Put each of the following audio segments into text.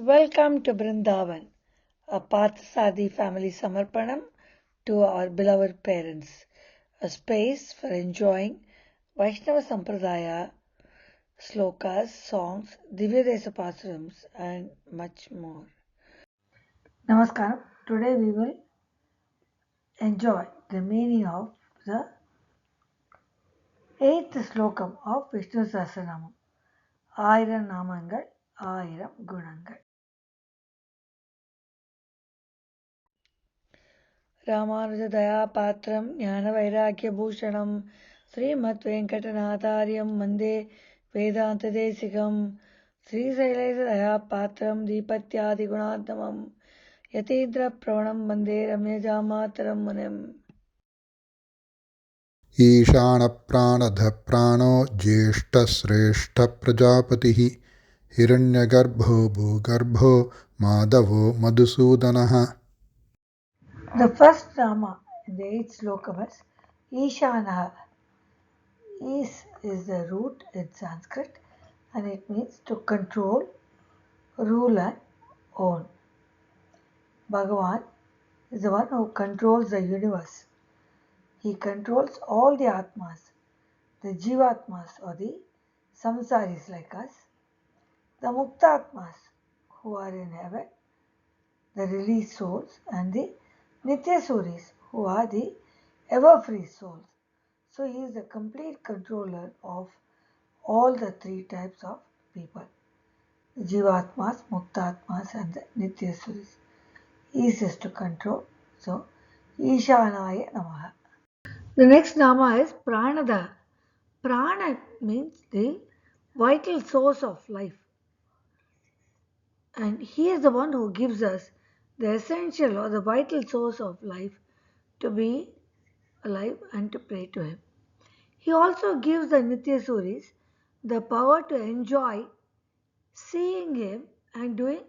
Welcome to Brindavan, a Parthasadi family Samarpanam to our beloved parents, a space for enjoying Vaishnava Sampradaya, slokas, songs, Divyadesa Pasarams, and much more. Namaskaram. Today we will enjoy the meaning of the 8th slokam of Vishnu Sahasranamam. Ayiram Namangal, Ayiram Gunangal. रामानुजदयापात्रं ज्ञानवैराग्यभूषणं श्रीमद्वेङ्कटनाथार्यं वन्दे वेदान्तदेशिकं श्रीशैलेशदयापात्रं दीपत्यादिगुणात्मकं यतीन्द्रप्रवणं वन्दे रम्यजामातरं मुनिम् ईशानप्राणधप्राणो ज्येष्ठश्रेष्ठप्रजापतिः हिरण्यगर्भो भूगर्भो माधवो मधुसूदनः. The first Nama in the 8th slokam is Ishanaha. Is the root in Sanskrit and it means to control, rule and own. Bhagavan is the one who controls the universe. He controls all the Atmas, the Jivatmas or the Samsaris like us, the Muktatmas who are in heaven, the released souls, and the Nityasuris who are the ever free souls. So he is the complete controller of all the three types of people, the Jivatmas, Muktatmas, and the Nityasuris. Easiest to control. So, Ishanaya Namaha. The next Nama is Pranada. Prana means the vital source of life. And he is the one who gives us the essential or the vital source of life to be alive and to pray to him. He also gives the Nityasuris the power to enjoy seeing him and doing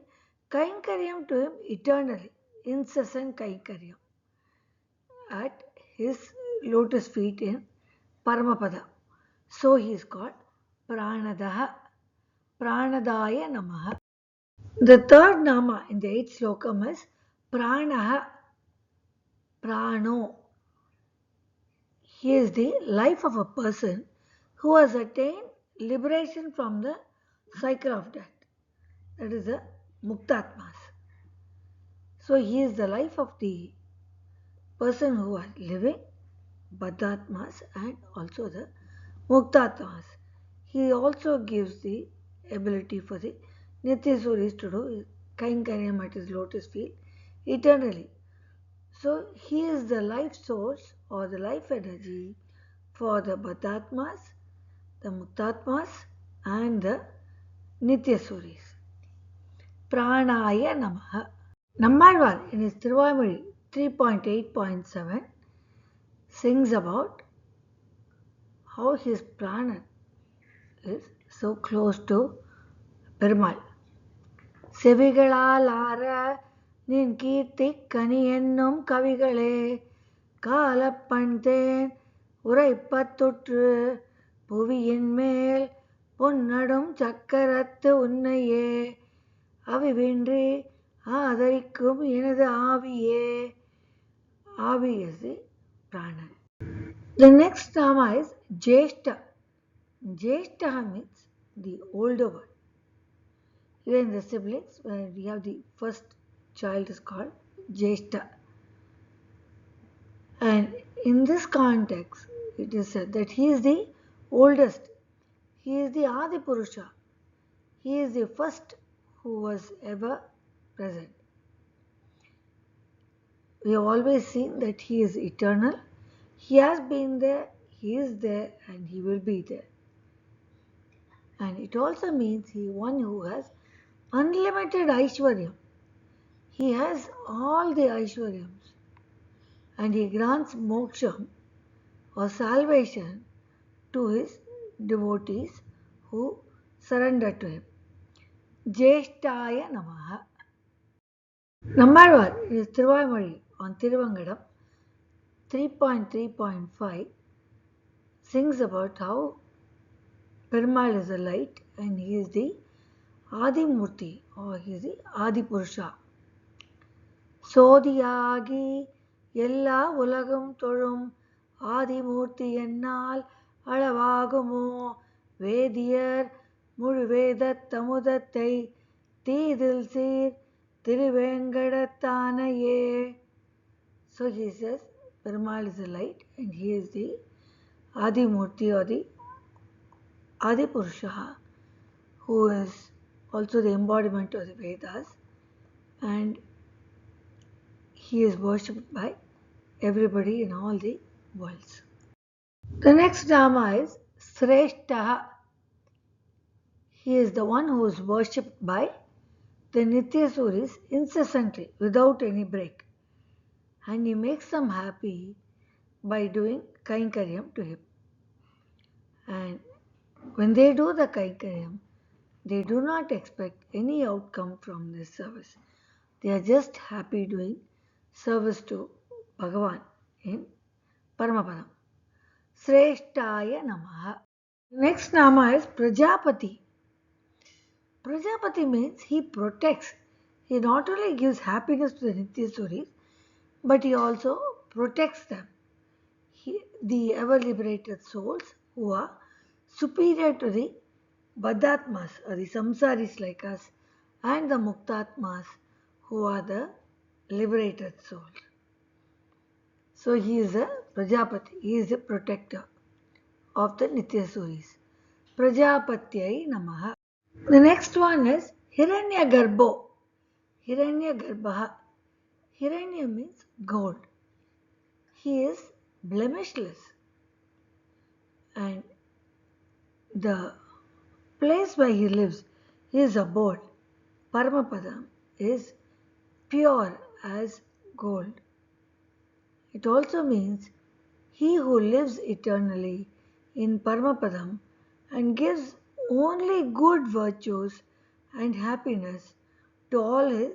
Kainkaryam to him eternally, incessant Kainkaryam at his lotus feet in Paramapada. So he is called Pranadaha, Pranadaya Namaha. The third Nama in the 8th slokam is Pranaha, Prano. He is the life of a person who has attained liberation from the cycle of death. That is the Muktatmas. So he is the life of the person who are living, Baddhatmas and also the Muktatmas. He also gives the ability for the Nityasuris to do Kainkaryam at his lotus feet eternally. So he is the life source or the life energy for the Baddhatmas, the Muktatmas and the Nityasuris. Pranaya Namaha. Nammalvar in his Tiruvamazhi 3.8.7 sings about how his prana is so close to Perumal. செவிகளாலார நின் கீர்த்திக் கனி என்னும் கவிகளே காலப்பண்தேன் உரைப்பத்துற்று புவியின் மேல் பொன்னடும் சக்கரத்து உன்னையே அவிவின்றி ஆதரிக்கும் எனது ஆவியே. Avi is the prana. The next Nama is Jeshta. Jeshta means the older one. Here in the siblings, when we have the first child is called Jeshta. And in this context, it is said that he is the oldest. He is the Adi Purusha. He is the first who was ever present. We have always seen that he is eternal. He has been there, he is there, and he will be there. And it also means he is one who has unlimited Aishwaryam. He has all the Aishwaryams. And he grants moksham or salvation to his devotees who surrender to him. Jeshtaya Namaha. Nammalvar is Tiruvamazhi on Tiruvangadam 3.3.5 sings about how Perumal is a light and he is the Adimurti, or he is the Adipurusha. சோதியாகி எல்லா உலகும் தொழும் ஆதிமூர்த்தி என்னால் அளவாகுமோ வேதியர் முழுவேதத் தமுதத்தை தீதில் சீர் திருவேங்கடத்தானையே. So he says Perumal is the light and he is the Adimurti or the Adipurusha, who is also the embodiment of the Vedas, and he is worshipped by everybody in all the worlds. The next Nama is Sreshtaha. He is the one who is worshipped by the Nityasuris incessantly without any break, and he makes them happy by doing Kainkaryam to him. And when they do the Kainkaryam, they do not expect any outcome from this service. They are just happy doing service to Bhagavan in Paramapadam. Sreshtaya Namaha. Next Nama is Prajapati. Prajapati means he protects. He not only gives happiness to the Nityasuris, but he also protects them. The ever-liberated souls who are superior to the Baddhatmas or the Samsaris like us, and the Muktatmas who are the liberated souls. So he is a Prajapati, he is a protector of the Nityasuris. Prajapatyai Namaha. The next one is Hiranyagarbho. Hiranyagarbha. Hiranya means gold. He is blemishless, and the place where he lives, his abode, Paramapadam, is pure as gold. It also means he who lives eternally in Paramapadam and gives only good virtues and happiness to all his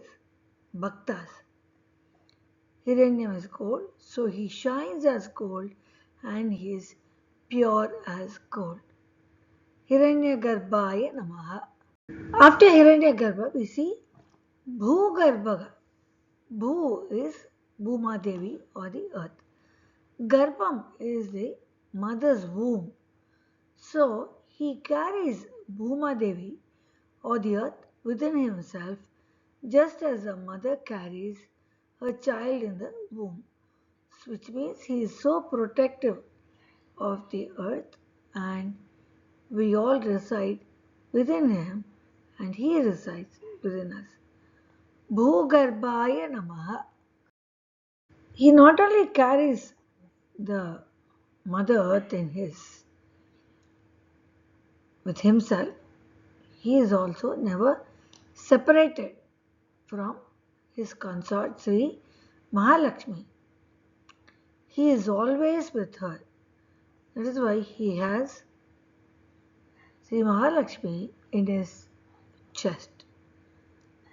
bhaktas. Hiranyam is gold, so he shines as gold and he is pure as gold. Hiranyagarbhaya Namaha. After Hiranyagarbha, we see Bhugarbha. Bhu is Bhuma Devi or the earth. Garbham is the mother's womb. So he carries Bhuma Devi or the earth within himself, just as a mother carries her child in the womb, which means he is so protective of the earth, and we all reside within him and he resides within us. Bhugarbhaya Namaha. He not only carries the Mother Earth with himself, he is also never separated from his consort Sri Mahalakshmi. He is always with her. That is why he has Sri Mahalakshmi in his chest,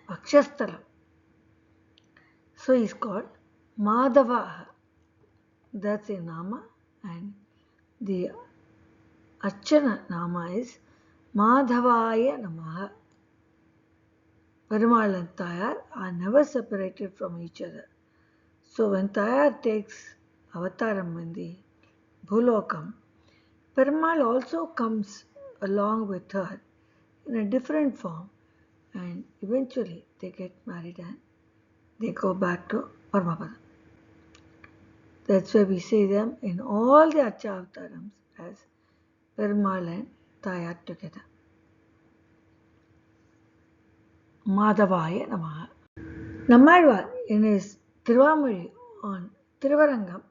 Akshasthalam. So he is called Madhava. That's a Nama, and the Archana Nama is Madhavaya Namaha. Perumal and Tayar are never separated from each other. So when Tayar takes avataram in the Bhulokam, Perumal also comes along with her in a different form, and eventually they get married and they go back to Paramapadam. That's why we see them in all the Archavatarams as Perumal and Tayar together. Madhavaya Namaha. Nammalvar in his Tiruvamozhi on Tiruvarangam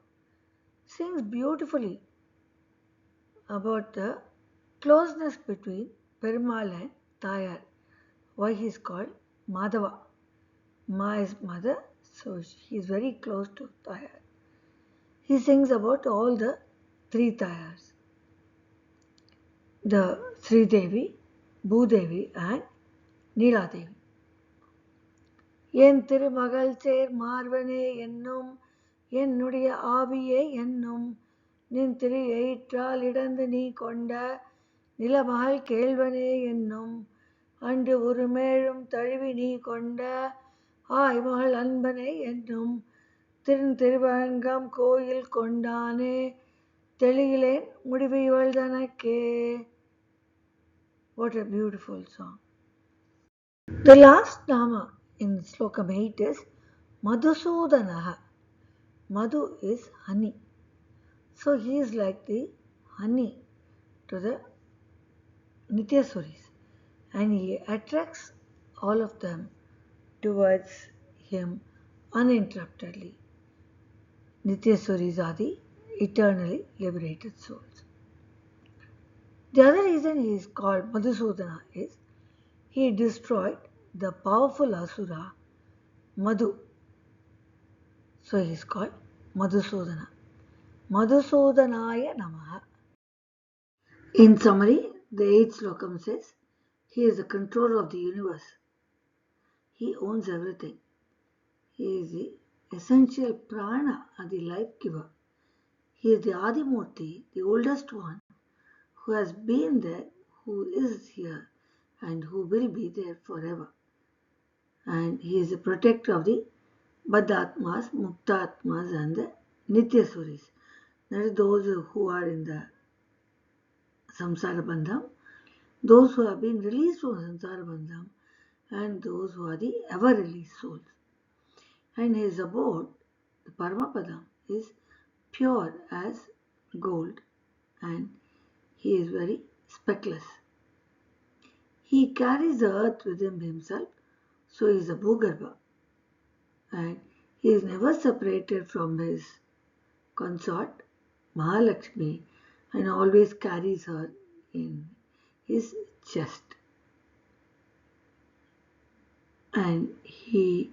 sings beautifully about the closeness between Perumal and Tayar, why he is called Madhava. Ma is mother, so he is very close to Tayar. He sings about all the three Tayars, the Sri Devi, Bhudevi and Neela Devi. என் திருமகள் சேர் மார்வனே என்னும் என்னுடைய ஆவியே என்னும் நின் திரு எயிற்றால் இடந்து நீ கொண்ட நிலமகள் கேள்வனே என்னும் அன்று உருமேழும் தழுவி நீ கொண்ட ஆய்மகள் அன்பனை என்னும் திருவரங்கம் கோயில் கொண்டானே தெளியிலேன் முடிவு இவள் தனக்கே. What a beautiful song. The last Nama in Slokam 8 is Madhusudanaha. Madhu is honey. So he is like the honey to the Nityasuris, and he attracts all of them towards him uninterruptedly. Nityasuris are the eternally liberated souls. The other reason he is called Madhusudana is he destroyed the powerful Asura Madhu. So he is called Madhusudana. Madhusudanaya Namaha. In summary, the 8th slokam says, he is the controller of the universe. He owns everything. He is the essential prana, or the life giver. He is the Adimurti, the oldest one, who has been there, who is here, and who will be there forever. And he is the protector of the Baddhatmas, Muktatmas, and the Nityasuris. That is those who are in the Samsara Bandham, those who have been released from Samsara Bandham, and those who are the ever-released souls. And his abode, the Paramapadam, is pure as gold, and he is very speckless. He carries the earth within himself, so he is a Bhugarbha, and he is never separated from his consort Mahalakshmi, and always carries her in his chest. And he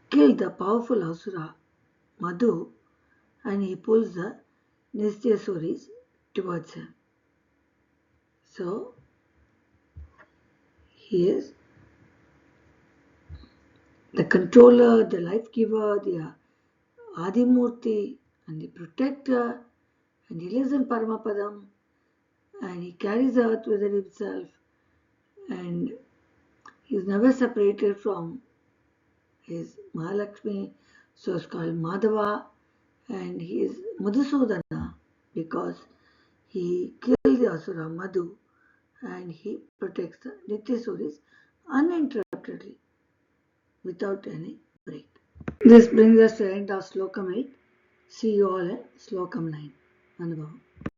killed the powerful Asura Madhu, and he pulls the Nityasuris towards him. So he is the controller, the life giver, the Adimurti, and the protector, and he lives in Paramapadam, and he carries the earth within himself, and he is never separated from his Mahalakshmi, so it's called Madhava, and he is Madhusudana because he killed the Asura Madhu, and he protects the Nityasuris uninterruptedly without any break. This brings us to the end of Slokam 8. See you all in Slokam 9. Anubhavam.